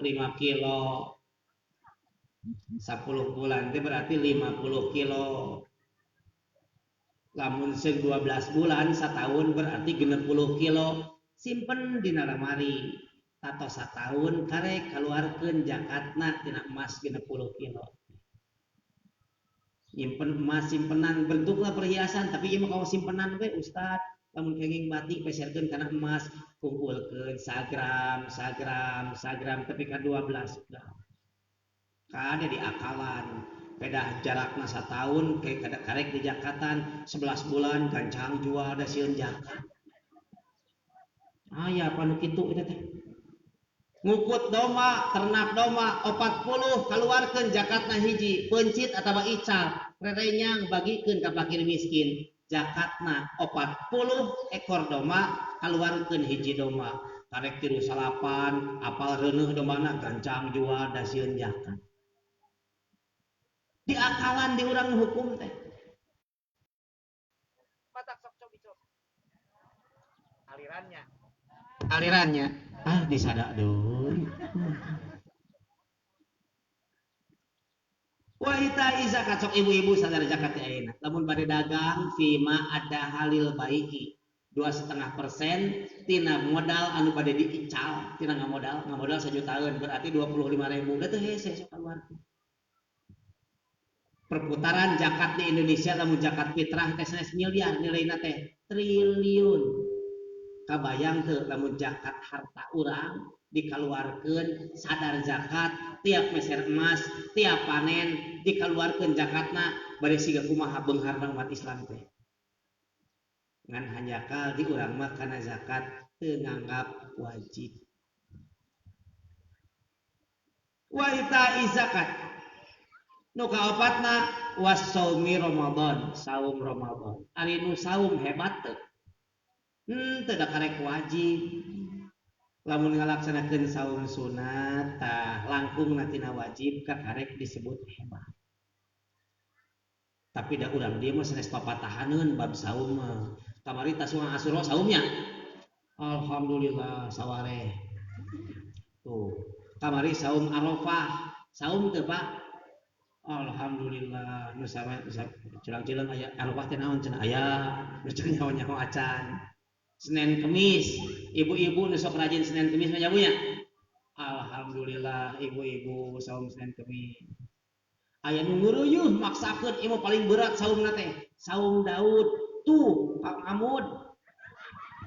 10 bulan itu berarti 50 kilo. Lamun 12 bulan 1 tahun berarti 60 kilo. Simpen di lemari tato 1 tahun karek keluarkan zakatna tina emas 60 kilo. Nyimpen emas simpenan bentuklah perhiasan tapi ieu mah kawa simpenan we Ustad. Lamun kenging batik peserkeun kana emas kumpulkeun sagram tapi ka 12 gram. Kada diakalan pedah jarakna 1 tahun kayak kada karek di zakatan 11 bulan gancang jual da sieun zakat. Aya panu kitu eta teh. Ngukut doma, ternak doma 40 keluarkan zakatna hiji pencit atau ical rerenyang bagikeun ka fakir miskin zakatna 40 ekor doma keluarkan hiji doma karek tiru salapan apal reuneuh domana gancang jual da sieun zakat diakalan di urang hukum teh matak sok cobi alirannya disadak deui. Wa ita zakat sok ibu-ibu sadar zakat ayeuna. Lamun bade dagang fima ada halil baiki 2,5% tina modal anu bade diical, tina ngamodal 1 jutaan berarti 25.000 da teh hese sok keluarkeun. Perputaran zakat di Indonesia lamun zakat fitrah teh 1 miliar nilainya teh triliun. Kabayang teu lamun zakat harta urang dikeluarkeun sadar zakat tiap meser emas tiap panen dikeluarkeun zakatna bari siga kumaha beungharna umat Islam teh ngan hanjakal di urang mah kana zakat teu nganggap wajib. Wa ita zakat nu kaopatna wasaumi Ramadan, saum Ramadan. Ari nu saum hebat teu. Teu da karek wajib. Lamun ngalaksanakeun saum sunat tah langkung natina wajib ka karek disebut hebat. Tapi da urang dieu mah sanes papatahaneun bab saum mah. Kamari tas Asyura saumnya. Alhamdulillah sawareh. Tuh, kamari saum Arafah. Saum teu Pak? Alhamdulillah nu sama cilang-cilang aya Arafah teh naon cenah aya, nu cenah nyaho-nyaho acan. Senin Kemis, ibu-ibu nu sok rajin Senin Kemis mah jabunya. Alhamdulillah ibu-ibu saum Senin Kemis. Aya nu ngeureuyeuh maksakeun ieu paling berat saumna teh. Saum Daud tuh Kang Amud.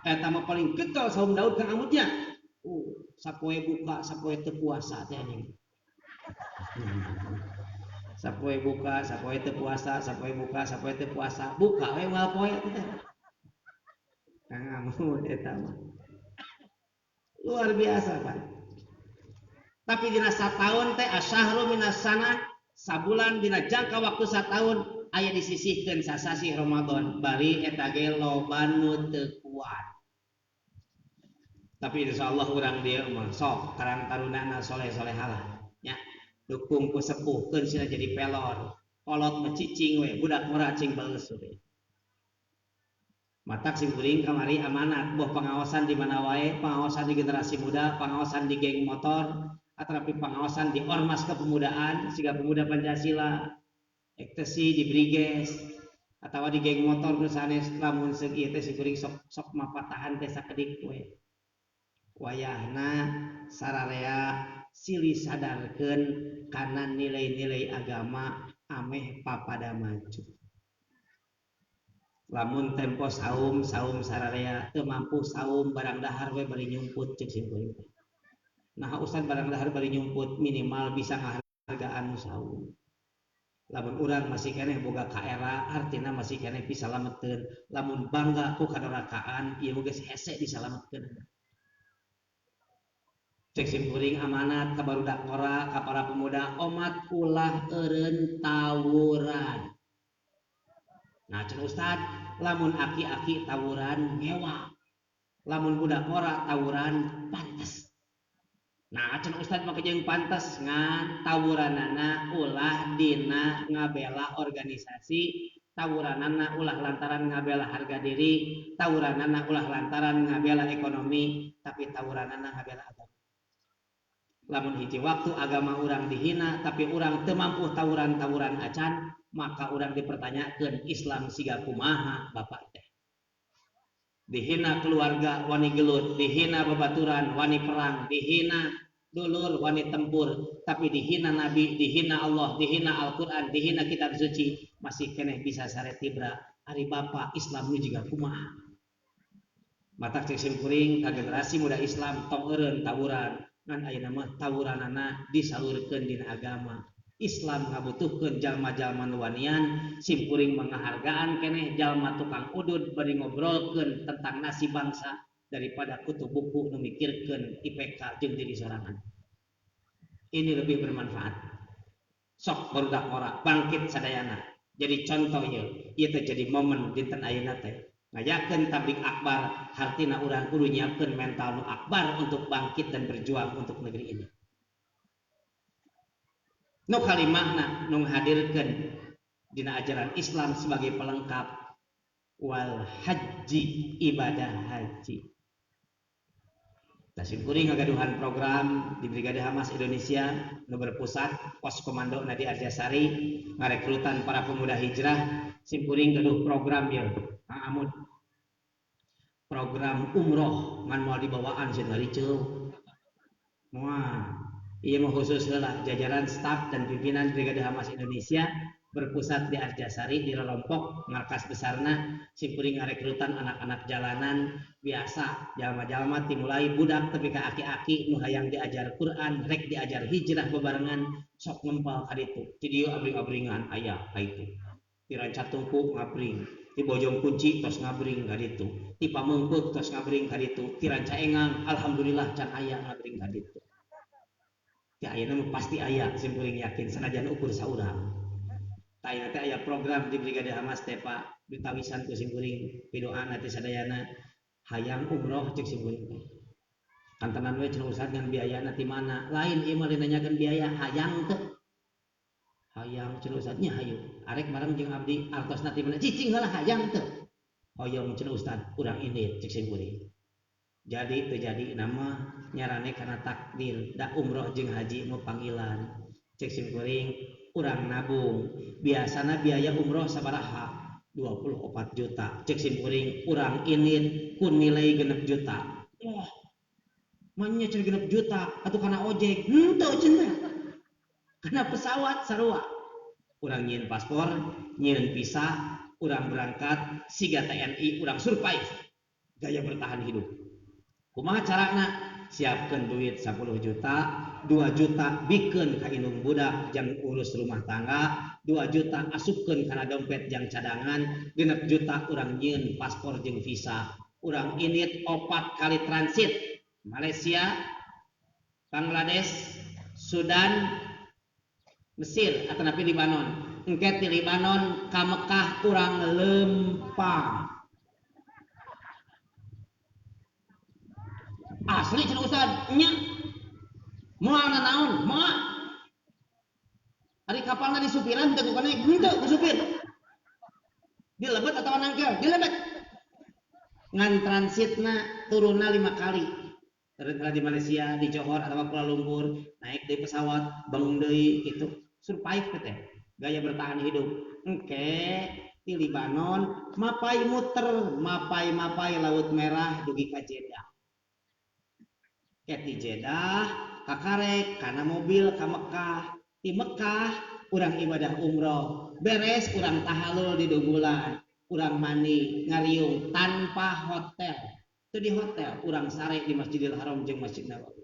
Eta mah paling kekel saum Daud Kang Amudnya. Sapoe buka, sapoe teu puasa teh anjing. Sapoe buka, sapoe teu puasa, sapoe buka, sapoe teu puasa. Buka we moal poe teh. Kang Amud eta mah. Luar biasa, Pak. Tapi dina sataun teh asyahru minas sana, sabulan dina jangka waktu sataun aya disisihkeun sasasi Ramadan bari eta ge loban nu teu kuat. Tapi insyaallah urang dieu mah sok karang tarunana soleh-solehalah nya dukung ku sepuh keun sina jadi pelor kolot mecicing we budak murah cing baeus we. Matak sing kuring kamari amanat boh pengawasan di mana wae, pengawasan di generasi muda, pengawasan di geng motor, atrapi pengawasan di ormas kepemudaan, siga pemuda Pancasila, ektasi di Briges, atau di geng motor nu sanes lamun seug ieu teh sikuring sok mapatahan teh sakedik we. Wayahna sararea silih sadarkeun kana nilai-nilai agama ameh papada maju. Lamun tempo saum sararea teu mampu saum barang dahar we bari nyumput ceuk simkuring teh. Nah usan barang dahar bari nyumput minimal bisa ngahargaan saum. Lamun urang masih keneh boga kaera artina masih keneh disalametkeun. Lamun bangga ku kadarakaan ieu geus hese disalametkeun. Cek simkuring amanat ka barudak ngora ka para pemuda omat ulah eureun tawuran. Nah cenah Ustad, lamun aki-aki tawuran mewah, lamun budak ngora tawuran pantes. Nah cenah Ustad mah jeung pantes ngan tawuranana ulah dina ngabela organisasi, tawuranana ulah lantaran ngabela harga diri, tawuranana ulah lantaran ngabela ekonomi, tapi tawuranana ngabela agama. Lamun hiji waktu agama urang dihina tapi urang teu mampu tawuran-tawuran acan, maka urang dipertanyakeun Islam siga kumaha bapak teh. Dihina keluarga wani gelut, dihina babaturan wani perang, dihina dulur wani tempur, tapi dihina nabi, dihina Allah, dihina Al-Qur'an, dihina kitab suci masih keneh bisa sare tibra ari bapak Islam nu jiga kumaha. Matak cek simkuring ka generasi muda Islam tong eureun tawuran ngan ayeuna mah tawuranana disalurkeun dina agama. Islam ngabutuhkeun jalma-jalma nu wanian, simkuring menghargaan keneh jalma tukang udud bari ngobrolkeun tentang nasib bangsa daripada kutu buku nu mikirkeun IPK jeung diri sorangan. Ini lebih bermanfaat. Sok barudak ora bangkit sadayana. Jadi contoh ieu teh jadi momen dinten ayeuna teh. Ngayakeun tablik akbar, hartina urang kudu nyiapkeun mental nu akbar untuk bangkit dan berjuang untuk negeri ini. Nu kalimahna nu hadirkeun dina ajaran Islam sebagai pelengkap wal haji, ibadah haji. Simkuring ngagaduhan program di Brigade Hamas Indonesia nu berpusat pos komando di Arjasari ngarekrutan para pemuda hijrah. Simkuring gaduh program ieu Kang Amud. Program umroh ngan moal dibawaan cenah riceu. Moal ieu mah khusus heula jajaran staf dan pimpinan Brigade Hamas Indonesia berpusat di Arjasari di Rorompok markas besarna simkuring ngarekrutan anak-anak jalanan biasa jalma-jalma timulai budak tapi ka aki-aki nu hayang diajar Quran rek diajar hijrah bebarengan sok ngempal ka ditu ti dieu abring-abringan aya ka itu ti Ranca Tungku ngabring ti Bojong Kunci tos ngabring ka ditu ti Pamengpeuk tos ngabring ka ditu ti Ranca Engang alhamdulillah can aya ngabring ka ditu ti ayeuna mah pasti aya simkuring yakin sanajan ukur saurang. tanya teh aya program di Brigade Hamas teh Pak ditawisan ku simkuring pidoan nanti sadayana hayang umroh cek simkuring kan tenan we cenah ustad ngan biaya nanti mana lain ieu mah nanyakeun biaya hayang teh hayang cenah ustadnya hayu arek bareng jeung abdi artos nanti mana cicing heula hayang teh hoyong cenah ustad urang ini cek simkuring jadi terjadi nama nyarane karena takdir da umroh jeung haji mau panggilan cek simkuring urang nabung biasana biaya umroh sabaraha 24 juta cek simkuring urang ini kun nilai 6 juta wah manya cenah 6 juta atuh kana ojek henteu cenah kana pesawat sarua urang nyieun paspor nyieun visa urang berangkat siga TNI urang survive gaya bertahan hidup kumaha carana siapkan duit 10 juta 2 juta bikin ka indung budak jang urus rumah tangga 2 juta asupkeun kana dompet jang cadangan 6 juta urang nyieun paspor jeung visa urang init 4 kali transit Malaysia Bangladesh Sudan Mesir atau napi Libanon engke ti Libanon ka Mekah urang lempang asli cenah ustad nya moal naon moal ari kapalna di supiran teu kana henteu ku supir dilebet atawa nangkel dilebet ngan transitna turunna 5 kali turun di Malaysia di Johor atau Kuala Lumpur naik dari pesawat bang deui gitu survive teh gaya bertahan hidup engke di Libanon mapai muter mapai Laut Merah dugi ka Jeddah di Jeddah kakarek karena mobil ka Mekah di Mekah urang ibadah umroh beres urang tahalul di 2 bulan urang mandi ngariung tanpa hotel itu di hotel urang sare di Masjidil Haram jeung Masjid Nabawi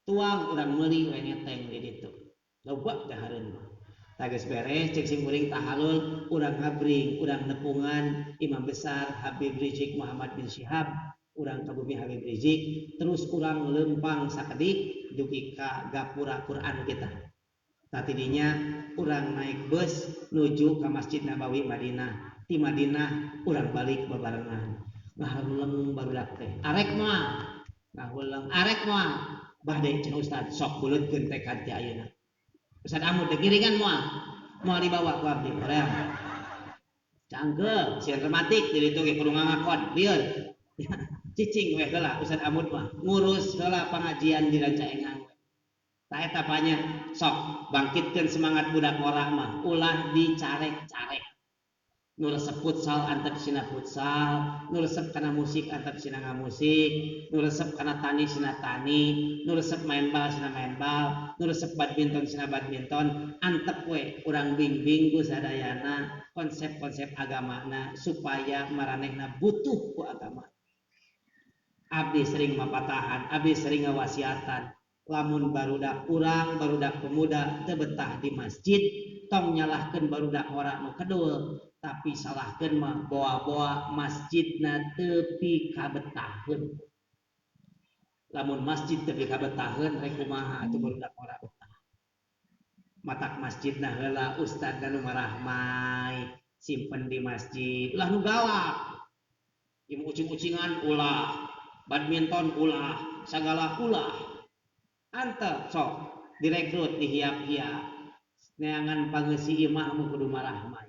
tuang urang meuli we ngeteng di ditu loba dahareun mah tages beres cek simkuring tahalul urang ngabring urang nepungan Imam Besar Habib Rizik Muhammad bin Syihab urang ka bumi Habib Rizik terus urang lempang sakedik dugi ka gapura Quran kita tatidinya urang naik bus nuju ka Masjid Nabawi Madinah di Madinah urang balik bebarengan ngahulang barudak teh arek moal ngahulang arek moal bade cenah ustad sok buleutkeun tekad ti ayeuna ustad amud teh giringan moal dibawa ku abdi hoream cangkeul sieun rematik di ditu ge kudu ngangakon lieur cicing we heula ustad amud mah ngurus heula pangajian di Rancaengan ta eta panya sok bangkitkeun semangat budak ora mah ulah dicarek-carek nu resep futsal antep sina futsal nu resep kana musik antep sina ngamusik nu resep kana tani sina tani nu resep main bal sina main bal nu resep badminton sina badminton antep we urang bimbing ku sadayana konsep-konsep agamana supaya maranehna butuh ku agama abdi sering mapatahan abdi sering ngawasiatan lamun barudak urang barudak pemuda teu betah di masjid tong nyalahkeun barudak ora nu kedul tapi salahkeun mah boa-boa masjidna teu pikabetaheun lamun masjid teu pikabetaheun rek kumaha atuh barudak ora betah matak masjidna heula ustadna nu marahmai simpen di masjid lah nu galak ieu ucing-ucingan ulah badminton ulah sagala ulah antep sok direkrut dihiap-hiap neangan pangeusi imah mu kudu marahmai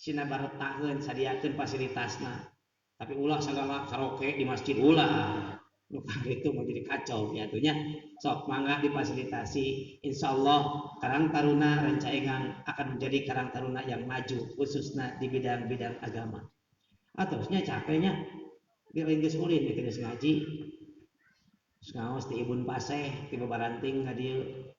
sina baretaheun sadiakeun fasilitasna tapi ulah sagala karaoke di masjid ulah nu itu mau jadi kacau ya atunya sok mangga difasilitasi insyaallah Karang Taruna Rancaengan akan menjadi Karang Taruna yang maju khususnya di bidang-bidang agama atusnya capeknya geus ulin geus ngaji ngaos ti ibun paseh ti babaranting ka dieu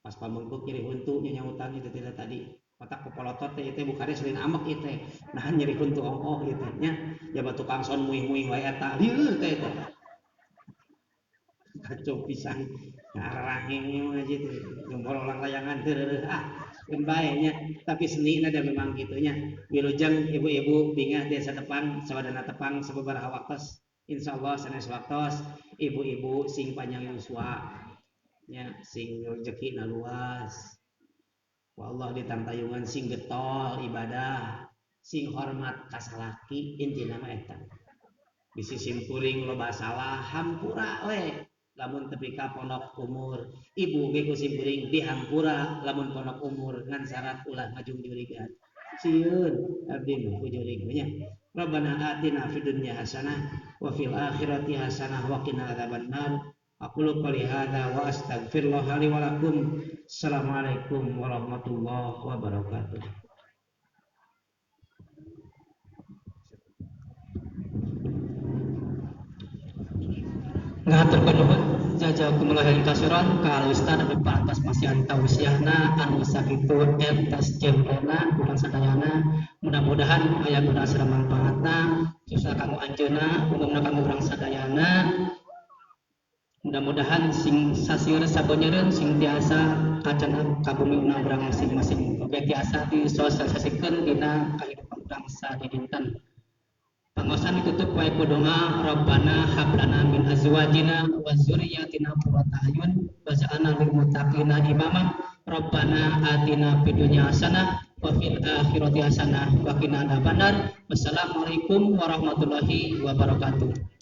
pas pamengkuk nyeri huntu nyanyautan itu tidak tadi otak popolotot teh bukari selain amek ieu teh nah nyeri huntu ongkoh ieu teh nya jabat tukang son muih-muih wae eta lieur teh kacau pisan ngarangeng aja teh nombor orang layangan teu pun bae nya tapi seni ada memang gitunya wilujeng ibu-ibu bingah desa tepang sawadana tepang sababaraha waktos insyaallah sanes waktos ibu-ibu sing panjang yuswa nya sing rezeki na luas Wa Allah ditantayungan sing getol ibadah, sing hormat ka salaki intina mah eta. Bisi simpuring loba salah hampura we lamun tepi ka pondok umur. Ibu ge ku simpuring dihampura lamun pondok umur ngan syarat ulah ngajung jurigan. Sieun abdi mah jurig nya. Rabbana atina fid dunya hasanah wa fil akhirati hasanah wa qina adzabannar. Aqulu qouli hadza wa astaghfirullah li wa lakum. Assalamualaikum warahmatullahi wabarakatuh. Ngaturkeun nuhun jazakumullah khairan kasiran ka Ustaz anu pantas masihan tausiahna anu sakitu entas jembrena urang sadayana. Mudah-mudahan aya guna sareng manfaatna susah kanggo anjeunna umumna kanggo urang sadayana. Mudah-mudahan sing sasieun sabonyereun sing tiasa kacana ka bumi urang masing-masing oge tiasa disosialisasikeun dina kahidupan urang sadinten. Pangosan ditutup wae ku doa Rabbana hablana min azwajina wa dzurriyyatina qurrata a'yun waj'alna lil muttaqina imama. Rabbana atina fid dunya hasanah wa fil akhirati hasanah wa qina adzabannar. Wassalamualaikum warahmatullahi wabarakatuh.